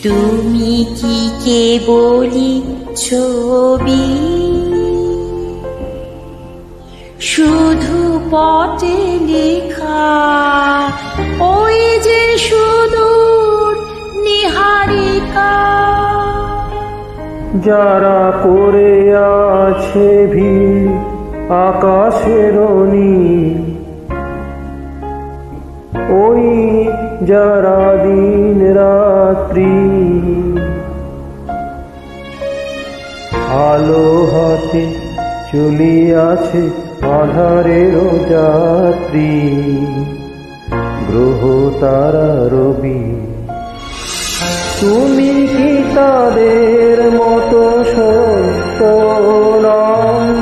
তুমি কি কেবলই ছবি, শুধু পটে লেখা ওই যে সুদূর নিহারিকা? যারা করে আছে ভিড় আকাশের নীল, ওই যারা দিন রাত্রি আলো হাতে চলিয়াছে আধারের যাত্রী, গ্রহ তারা রবি। তুমি কি তাদের মতো সত্য নাম?